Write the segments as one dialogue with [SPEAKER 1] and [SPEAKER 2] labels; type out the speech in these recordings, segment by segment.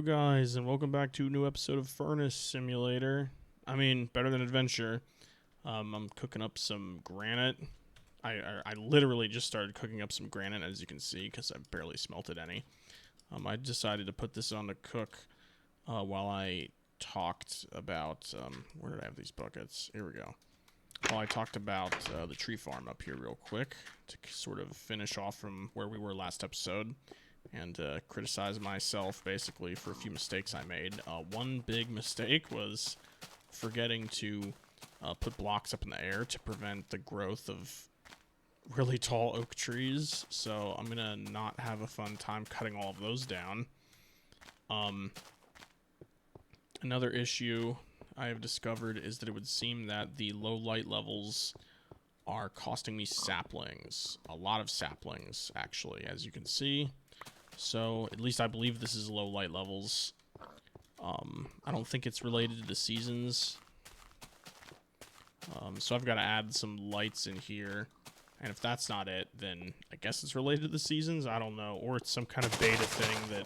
[SPEAKER 1] guys, and welcome back to a new episode of Furnace Simulator. Better Than Adventure. I'm cooking up some granite. I literally just started cooking up some granite, as you can see, because I barely smelted any. I decided to put this on to cook while I talked about... where did I have these buckets? Here we go. While I talked about the tree farm up here real quick to sort of finish off from where we were last episode. And criticize myself, basically, for a few mistakes I made. One big mistake was forgetting to put blocks up in the air to prevent the growth of really tall oak trees. So I'm going to not have a fun time cutting all of those down. Another issue I have discovered is that it would seem that the low light levels are costing me saplings. A lot of saplings, actually, as you can see. So, at least I believe this is low light levels. I don't think it's related to the seasons. So I've got to add some lights in here. And if that's not it, then I guess it's related to the seasons. I don't know. Or it's some kind of beta thing that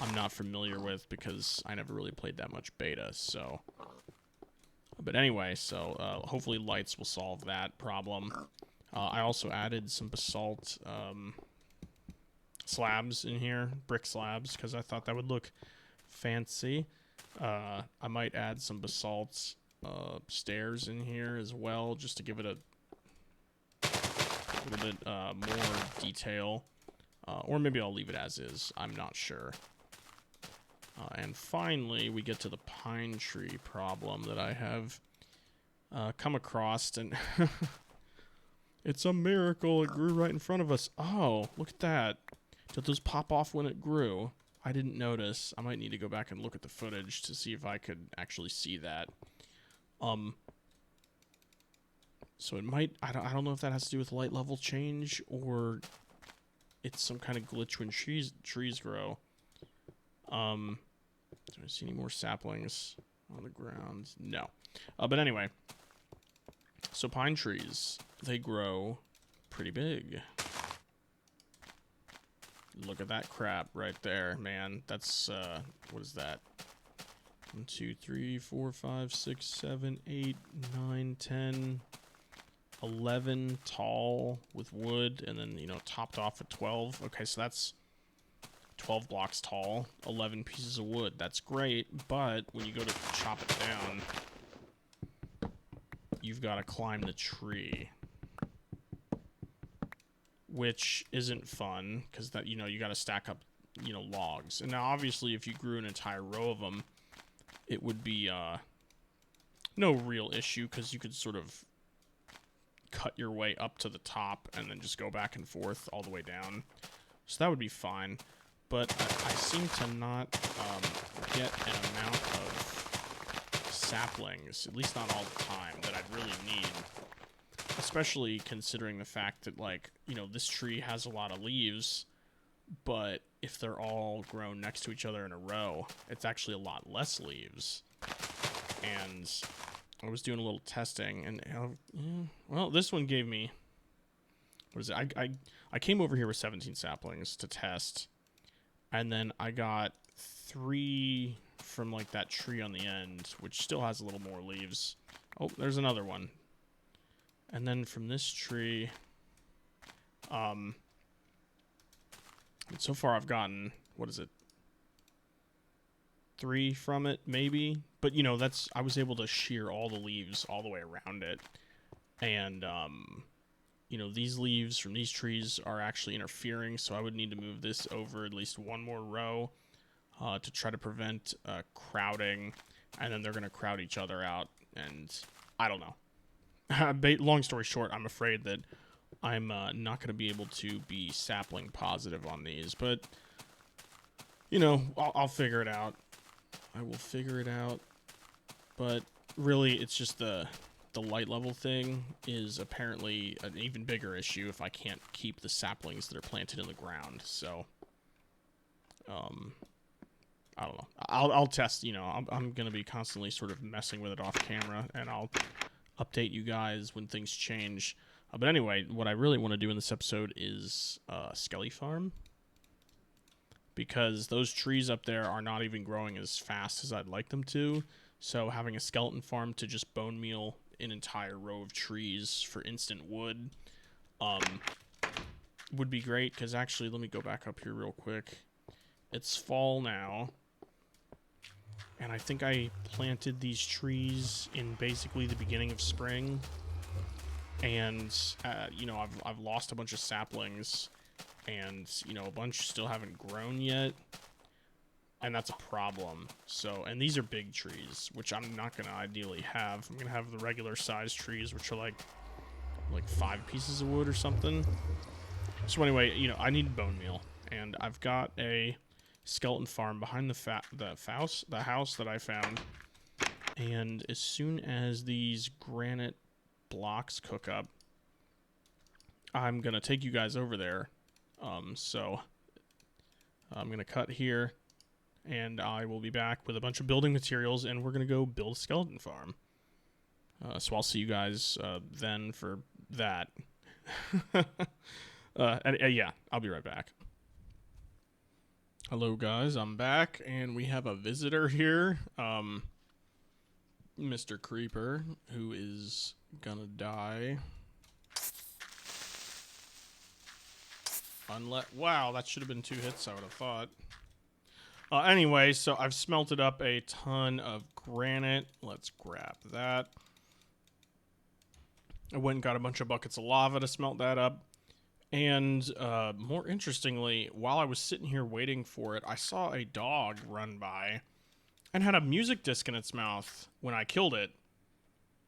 [SPEAKER 1] I'm not familiar with because I never really played that much beta. So, but anyway, so hopefully lights will solve that problem. I also added some basalt... slabs in here, brick slabs, because I thought that would look fancy. I might add some basalt stairs in here as well, just to give it a little bit more detail. Or maybe I'll leave it as is. I'm not sure. And finally, we get to the pine tree problem that I have come across, and it's a miracle. It grew right in front of us. Oh, look at that. Did those pop off when it grew? I didn't notice. I might need to go back and look at the footage to see if I could actually see that. So it might... I don't know if that has to do with light level change or it's some kind of glitch when trees grow. Do I see any more saplings on the ground? No. But anyway. So pine trees, they grow pretty big. Look at that crap right there, man. That's, what is that? 1, 2, 3, 4, 5, 6, 7, 8, 9, 10, 11 tall with wood, and then, topped off at 12. Okay, so that's 12 blocks tall, 11 pieces of wood. That's great, but when you go to chop it down, you've got to climb the tree. Which isn't fun, because that, you got to stack up, logs. And now, obviously, if you grew an entire row of them, it would be no real issue, because you could sort of cut your way up to the top and then just go back and forth all the way down. So that would be fine. But I seem to not get an amount of saplings, at least not all the time, that I'd really need. Especially considering the fact that, this tree has a lot of leaves, but if they're all grown next to each other in a row, it's actually a lot less leaves. And I was doing a little testing, and, well, this one gave me, what is it? I came over here with 17 saplings to test, and then I got 3 from, that tree on the end, which still has a little more leaves. Oh, there's another one. And then from this tree, so far I've gotten, 3 from it, maybe? But, I was able to shear all the leaves all the way around it. And, these leaves from these trees are actually interfering, so I would need to move this over at least one more row to try to prevent crowding. And then they're going to crowd each other out, and I don't know. Long story short, I'm afraid that I'm not going to be able to be sapling positive on these, but, I'll figure it out. I will figure it out, but really, it's just the light level thing is apparently an even bigger issue if I can't keep the saplings that are planted in the ground, so, I don't know. I'll test, I'm going to be constantly sort of messing with it off camera, and I'll update you guys when things change. But anyway, what I really want to do in this episode is Skelly Farm. because those trees up there are not even growing as fast as I'd like them to. So having a skeleton farm to just bone meal an entire row of trees for instant wood would be great. Because actually, let me go back up here real quick. It's fall now. And I think I planted these trees in basically the beginning of spring. And, you know, I've lost a bunch of saplings. And, you know, a bunch still haven't grown yet. And that's a problem. So, and these are big trees, which I'm not going to ideally have. I'm going to have the regular size trees, which are like 5 pieces of wood or something. So anyway, you know, I need bone meal. And I've got a skeleton farm behind the house that I found. And as soon as these granite blocks cook up, I'm going to take you guys over there. So I'm going to cut here. And I will be back with a bunch of building materials, and we're going to go build a skeleton farm. So I'll see you guys then for that. Yeah, I'll be right back. Hello, guys. I'm back, and we have a visitor here. Mr. Creeper, who is gonna die. Wow, that should have been 2 hits, I would have thought. Anyway, so I've smelted up a ton of granite. Let's grab that. I went and got a bunch of buckets of lava to smelt that up. And more interestingly, while I was sitting here waiting for it, I saw a dog run by and had a music disc in its mouth when I killed it.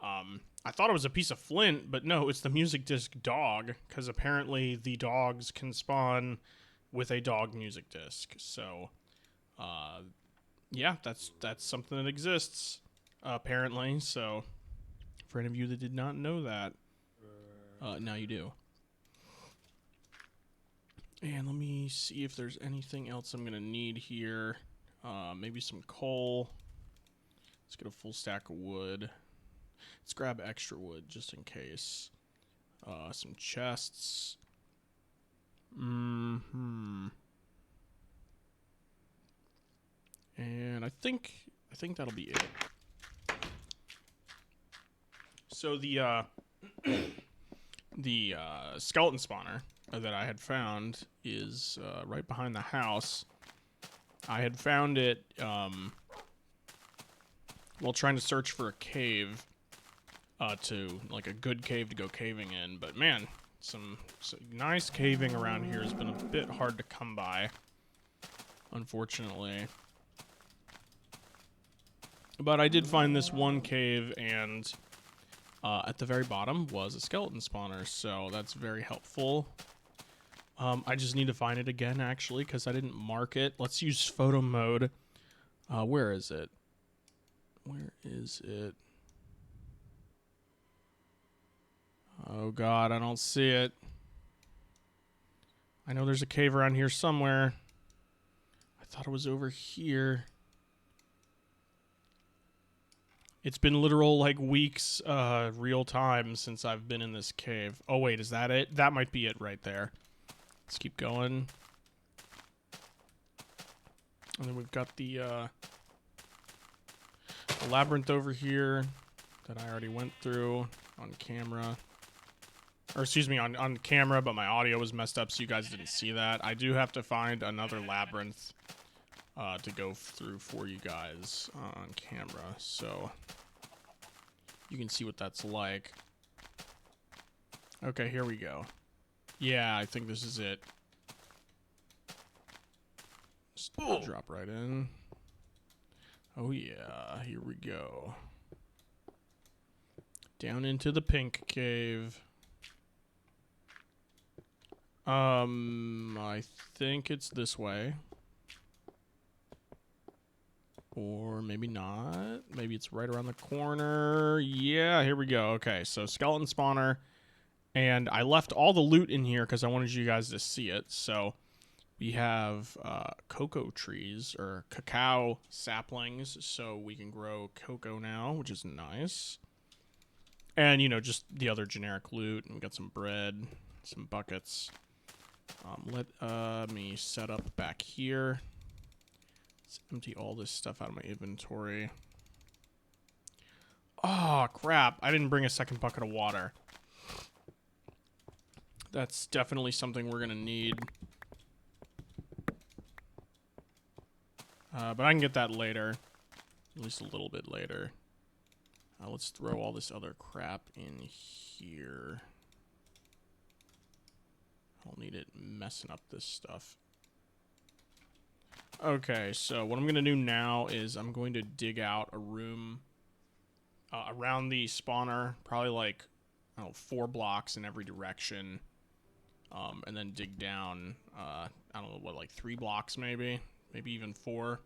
[SPEAKER 1] I thought it was a piece of flint, but no, it's the music disc dog, because apparently the dogs can spawn with a dog music disc. So... yeah, that's something that exists, apparently, so for any of you that did not know that, now you do. And let me see if there's anything else I'm gonna need here. Maybe some coal. Let's get a full stack of wood. Let's grab extra wood just in case. Some chests. And I think that'll be it. So the skeleton spawner that I had found is right behind the house. I had found it while trying to search for a cave, like a good cave to go caving in. But man, some nice caving around here has been a bit hard to come by, unfortunately. But I did find this one cave, and at the very bottom was a skeleton spawner, so that's very helpful. I just need to find it again, actually, because I didn't mark it. Let's use photo mode. Where is it? Where is it? Oh god, I don't see it. I know there's a cave around here somewhere. I thought it was over here. It's been literal, like, weeks, real time since I've been in this cave. Oh, wait, is that it? That might be it right there. Let's keep going. And then we've got the labyrinth over here that I already went through on camera. Or, excuse me, on camera, but my audio was messed up, so you guys didn't see that. I do have to find another labyrinth to go through for you guys on camera, so you can see what that's like. Okay, here we go. Yeah, I think this is it. Just drop right in. Oh yeah, here we go. Down into the pink cave. I think it's this way. Or maybe not. Maybe it's right around the corner. Yeah, here we go. Okay, so skeleton spawner. And I left all the loot in here because I wanted you guys to see it. So we have cocoa trees, or cacao saplings, so we can grow cocoa now, which is nice. And, you know, just the other generic loot. And we got some bread, some buckets. Let me set up back here. Let's empty all this stuff out of my inventory. Oh, crap. I didn't bring a second bucket of water. That's definitely something we're going to need. But I can get that later. At least a little bit later. Let's throw all this other crap in here. I don't need it messing up this stuff. Okay, so what I'm going to do now is I'm going to dig out a room around the spawner, probably like, I don't know, 4 blocks in every direction. And then dig down, I don't know, what, like 3 blocks maybe even 4.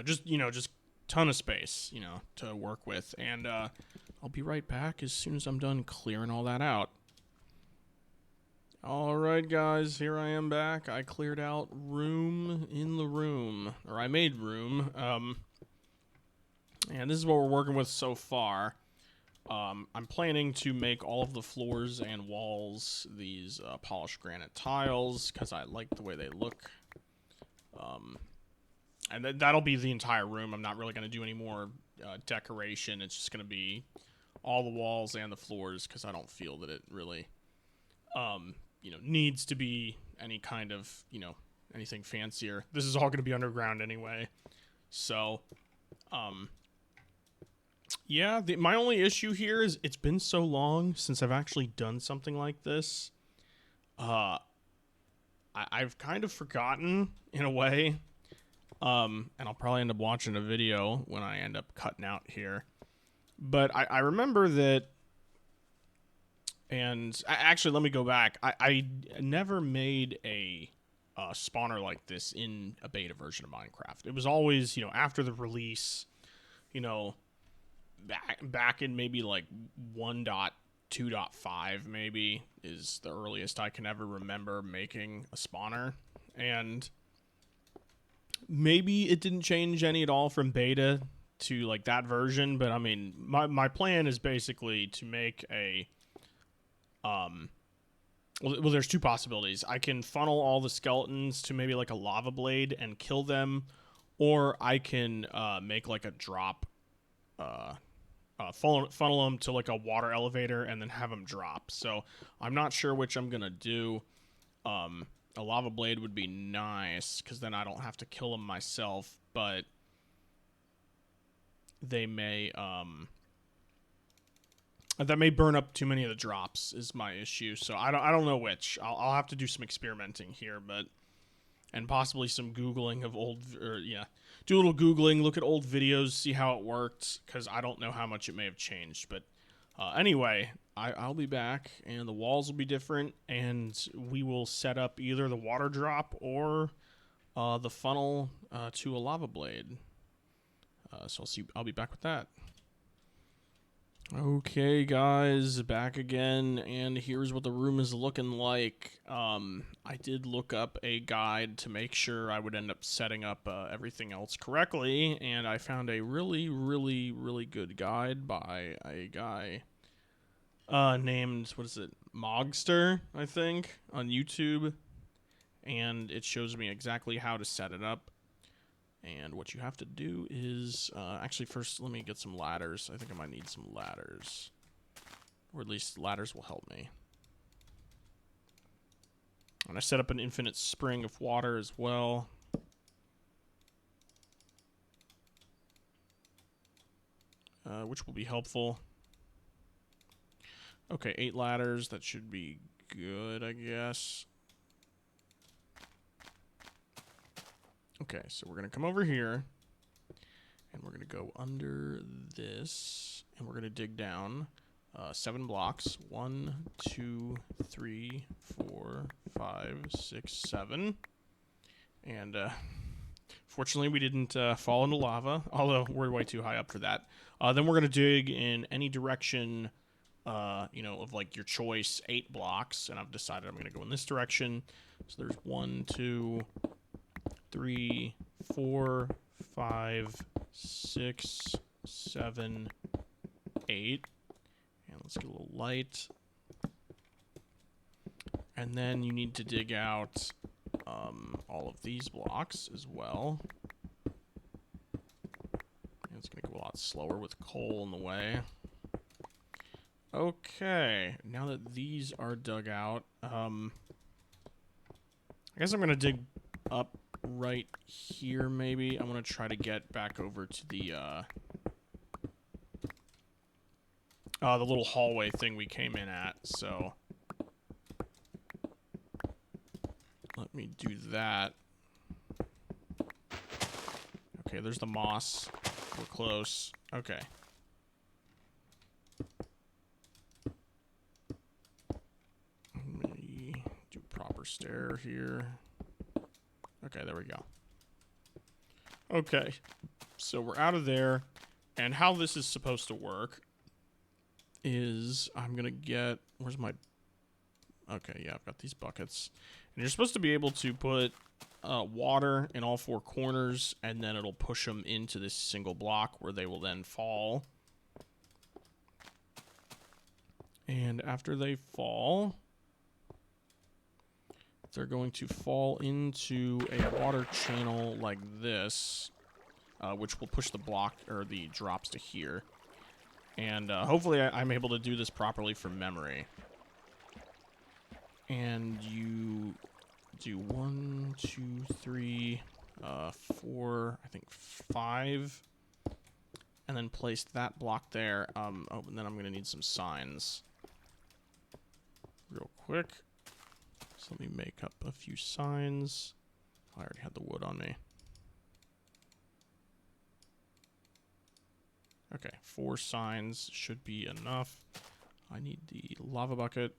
[SPEAKER 1] Just, you know, just ton of space, you know, to work with. And I'll be right back as soon as I'm done clearing all that out. Alright guys, here I am back. I cleared out room in the room, or I made room. And this is what we're working with so far. I'm planning to make all of the floors and walls these polished granite tiles, because I like the way they look. And that'll be the entire room. I'm not really going to do any more decoration. It's just going to be all the walls and the floors, because I don't feel that it really, you know, needs to be any kind of, you know, anything fancier. This is all going to be underground anyway. So, yeah, my only issue here is it's been so long since I've actually done something like this. I've kind of forgotten, in a way. And I'll probably end up watching a video when I end up cutting out here. But I remember that, and actually, let me go back. I never made a spawner like this in a beta version of Minecraft. It was always, you know, after the release, you know, back in maybe like 1.2.5 maybe is the earliest I can ever remember making a spawner. And maybe it didn't change any at all from beta to like that version, but I mean, my plan is basically to make a well, there's 2 possibilities. I can funnel all the skeletons to maybe like a lava blade and kill them, or I can make like a drop, funnel them to like a water elevator and then have them drop. So I'm not sure which I'm gonna do. A lava blade would be nice, because then I don't have to kill them myself, but they may, that may burn up too many of the drops is my issue. So I don't know which. I'll have to do some experimenting here, but, and possibly some Googling of old, or yeah, do a little Googling, look at old videos, see how it worked, because I don't know how much it may have changed. But anyway, I'll be back, and the walls will be different, and we will set up either the water drop or the funnel to a lava blade. So I'll be back with that. Okay, guys, back again, and here's what the room is looking like. I did look up a guide to make sure I would end up setting up everything else correctly, and I found a really, really, really good guide by a guy named, what is it, Mogster, I think, on YouTube, and it shows me exactly how to set it up. And what you have to do is, actually first let me get some ladders. I think I might need some ladders. Or at least ladders will help me. And I set up an infinite spring of water as well. Which will be helpful. Okay, 8 ladders. That should be good, I guess. Okay, so we're going to come over here, and we're going to go under this, and we're going to dig down 7 blocks. 1, 2, 3, 4, 5, 6, 7. And fortunately, we didn't fall into lava, although we're way too high up for that. Then we're going to dig in any direction, you know, of like your choice, 8 blocks, and I've decided I'm going to go in this direction. So there's 1, 2, 3, 4, 5, 6, 7, 8. And let's get a little light. And then you need to dig out all of these blocks as well. It's going to go a lot slower with coal in the way. Okay, now that these are dug out, I guess I'm going to dig up right here, maybe. I'm going to try to get back over to the little hallway thing we came in at, so let me do that. Okay, there's the moss. We're close. Okay. Let me do proper stair here. Okay, there we go. Okay, so we're out of there, and how this is supposed to work is I'm gonna get, where's my, okay, yeah, I've got these buckets, and you're supposed to be able to put water in all four corners, and then it'll push them into this single block where they will then fall. And after they fall, they're going to fall into a water channel like this, which will push the block or the drops to here. And hopefully I'm able to do this properly from memory. And you do 1, 2, 3, 4, I think 5, and then place that block there. Oh, and then I'm gonna need some signs real quick. So let me make up a few signs. I already had the wood on me. Okay, 4 signs should be enough. I need the lava bucket.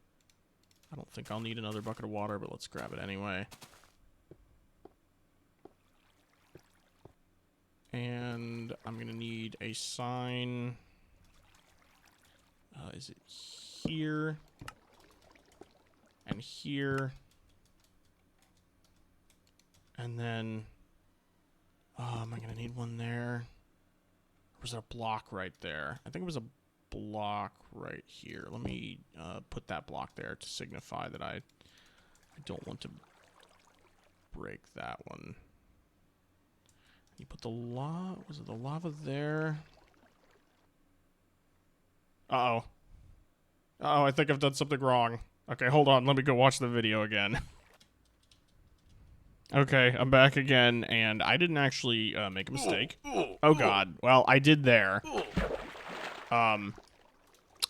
[SPEAKER 1] I don't think I'll need another bucket of water, but let's grab it anyway. And I'm going to need a sign. Is it here? And here. And then, am I going to need one there? Or was there a block right there? I think it was a block right here. Let me put that block there to signify that I don't want to break that one. You put the lava, was it the lava there? Uh-oh. Uh-oh, I think I've done something wrong. Okay, hold on, let me go watch the video again. Okay, I'm back again, and I didn't actually make a mistake. Oh god, well, I did there.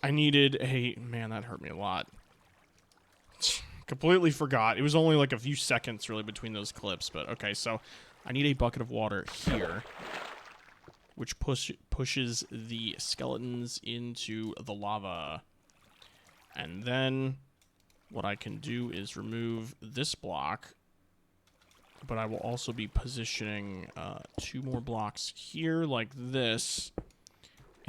[SPEAKER 1] I needed a... Man, that hurt me a lot. Completely forgot. It was only like a few seconds, really, between those clips. But, okay, so I need a bucket of water here, which pushes the skeletons into the lava. And then what I can do is remove this block, but I will also be positioning 2 more blocks here, like this.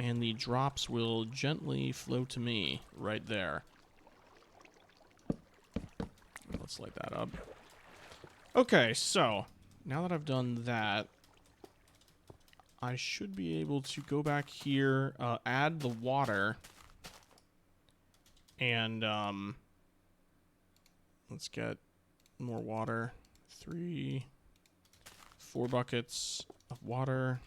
[SPEAKER 1] And the drops will gently flow to me right there. Let's light that up. Okay, so now that I've done that, I should be able to go back here, add the water, and let's get more water. 3, 4 buckets of water.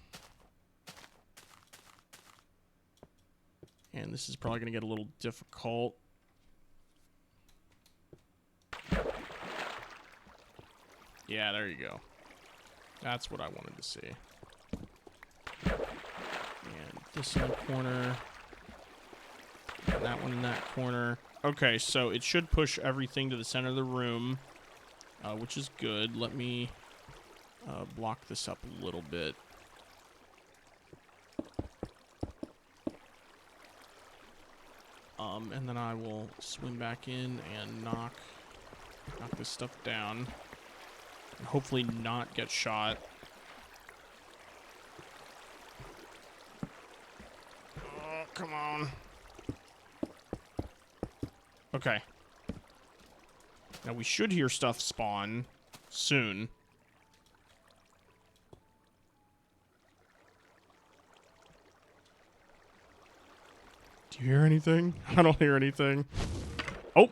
[SPEAKER 1] And this is probably going to get a little difficult. Yeah, there you go. That's what I wanted to see. And this in the corner. And that one in that corner. Okay, so it should push everything to the center of the room, which is good. Let me block this up a little bit. And then I will swim back in and knock this stuff down. And hopefully not get shot. Oh, come on. Okay. Now we should hear stuff spawn soon. Do you hear anything? I don't hear anything. Oh!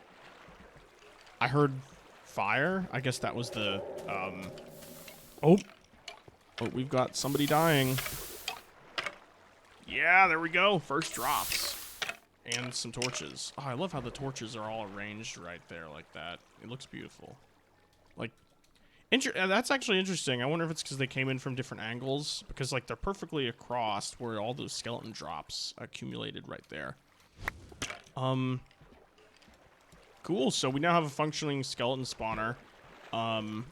[SPEAKER 1] I heard fire. I guess that was the, Oh, we've got somebody dying. Yeah, there we go. First drops. And some torches. Oh, I love how the torches are all arranged right there like that. It looks beautiful. Like, that's actually interesting. I wonder if it's because they came in from different angles. Because, like, they're perfectly across where all those skeleton drops accumulated right there. Cool. So we now have a functioning skeleton spawner.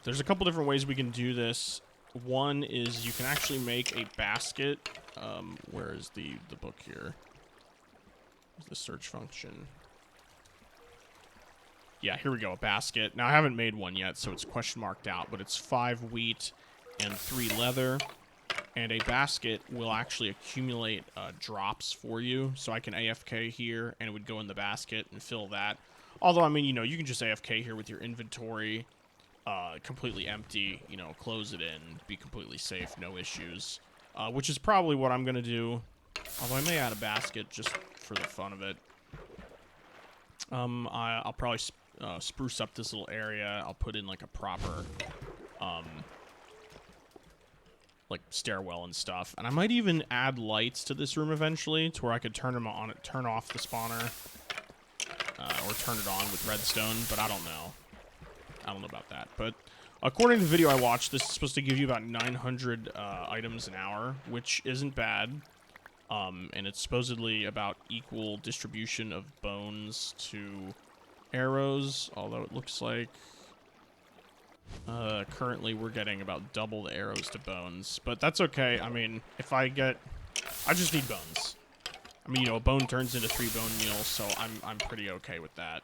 [SPEAKER 1] There's a couple different ways we can do this. One is you can actually make a basket. Where is the book here? Where's the search function? Yeah, here we go, a basket. Now, I haven't made one yet, so it's question marked out, but it's 5 wheat and 3 leather. And a basket will actually accumulate drops for you. So I can AFK here, and it would go in the basket and fill that. Although, I mean, you know, you can just AFK here with your inventory completely empty, you know, close it in, be completely safe, no issues. Which is probably what I'm going to do. Although I may add a basket just for the fun of it. I'll probably spruce up this little area. I'll put in like a proper like stairwell and stuff. And I might even add lights to this room eventually to where I could turn them on, turn off the spawner, or turn it on with redstone, but I don't know. I don't know about that. But according to the video I watched, this is supposed to give you about 900 items an hour, which isn't bad. And it's supposedly about equal distribution of bones to arrows, although it looks like currently we're getting about double the arrows to bones. But that's okay. I mean, if I just need bones. I mean, you know, a bone turns into 3 bone meals, so I'm pretty okay with that.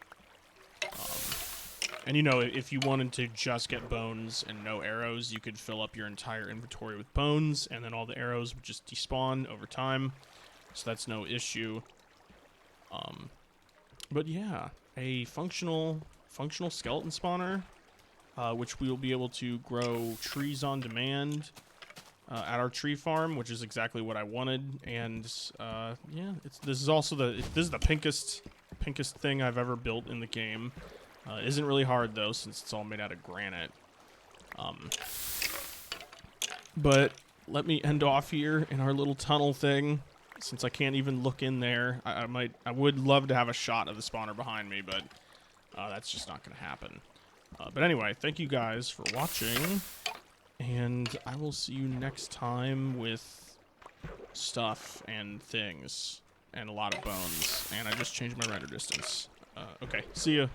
[SPEAKER 1] And, you know, if you wanted to just get bones and no arrows, you could fill up your entire inventory with bones, and then all the arrows would just despawn over time. So that's no issue. But yeah, a functional skeleton spawner, which we will be able to grow trees on demand at our tree farm, which is exactly what I wanted. And yeah, this is also the pinkest thing I've ever built in the game. It isn't really hard, though, since it's all made out of granite. But let me end off here in our little tunnel thing, since I can't even look in there. I would love to have a shot of the spawner behind me, but that's just not going to happen. But anyway, thank you guys for watching, and I will see you next time with stuff and things, and a lot of bones. And I just changed my render distance. Okay, see ya.